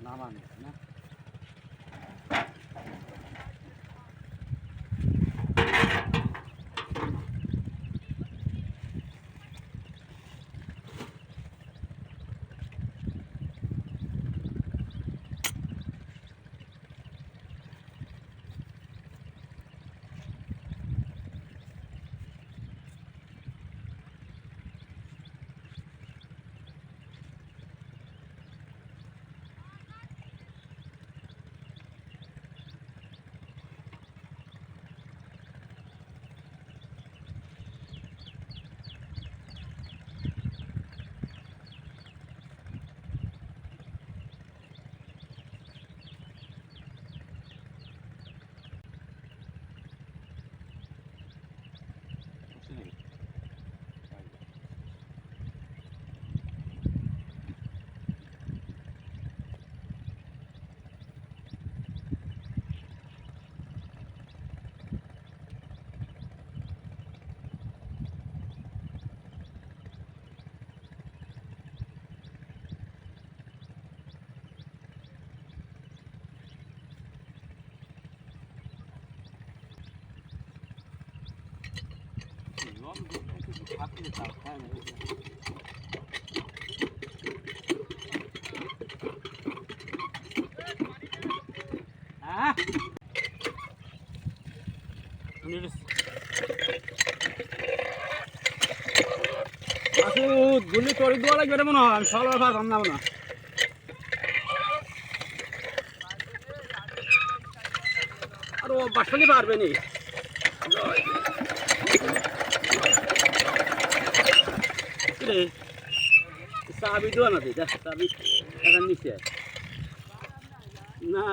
নামানো না গুলি তরি দেওয়া লাগবে মনে হয় আমি সকাল পারতাম না মনে হয় আর ও বাসলি পারবে নি চাবি দেওয়া না দিই চাবি এখন নিচে না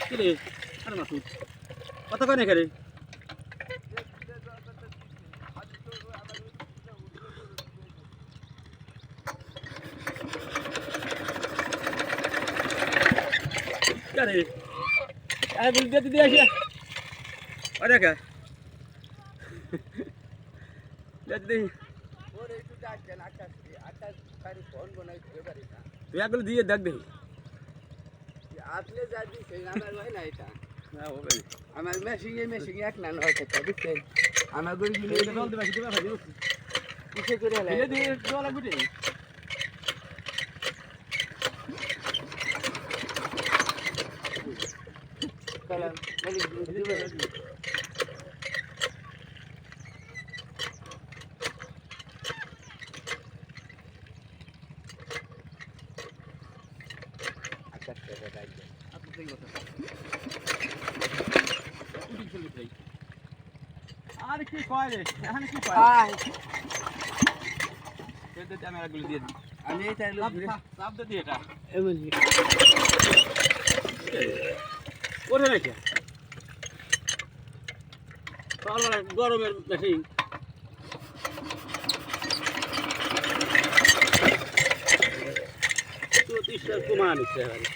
কিরে আরে মাসুদ কথা কয় না খেলে আরে আরে বুঝতে দিদি আসে আরে কা দিদি ওরে একটু ডাক দেন আকাশ পারি ফোন বনাই দিতে পারি না তুই এগুলো দিয়ে দেখ দেখি আপনি যা দিছেন আমার হয় না এটা না হবে আমার মেশিং এক না নয় তো বুঝছেন আমার গড়ি দিলে জল দিবা দিবা ভাই কিসে করে হলে দিলে দিয়ে জল লাগবে কালাম মালিক দিবে আকাশ করে ডাক দেন আপনি ঠিক কথা আর কি কয় রে এখন কি কয় এতে ক্যামেরাগুলো দিয়ে দিই আমি এই চাইলো চাপ দে দি এটা এমনি ওরে নাকি তাহলে গরমের বেশি তো 30 টাকা কমা নিচ্ছে এবারে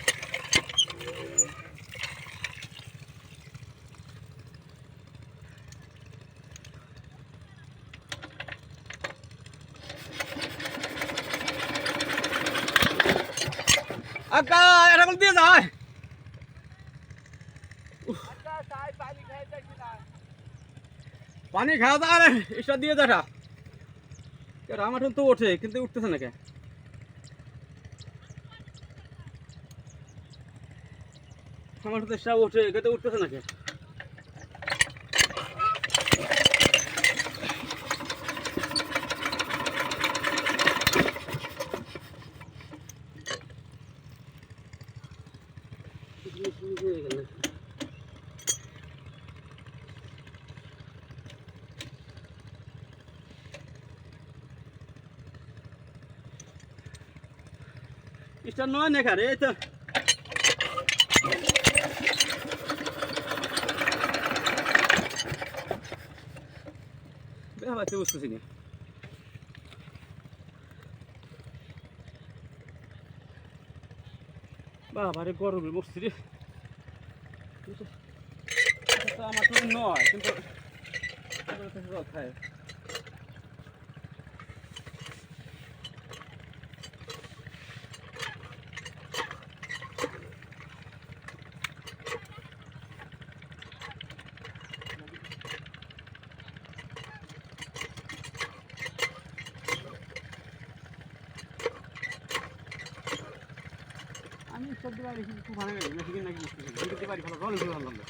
আকা এটা কোন দিয়ে যায় আকা সাই পানি খাই যাচ্ছি না পানি খাওয়া যায় আরে এটা দিয়ে দেখা এর আমার তো ওঠে কিন্তু উঠতেছে না কে আমার তো সব ওঠে কিন্তু উঠতেছে না কে এটা নয় না খারে এই তো বেহাতে বুঝতেছি না বাবা রে গরমে মরছি রে আমার তো নয় কিন্তু জল খায় আমি সব দিকে খুব ভালো লাগে মেশিন নাকি দিতে পারি ভালো ভালো ভালো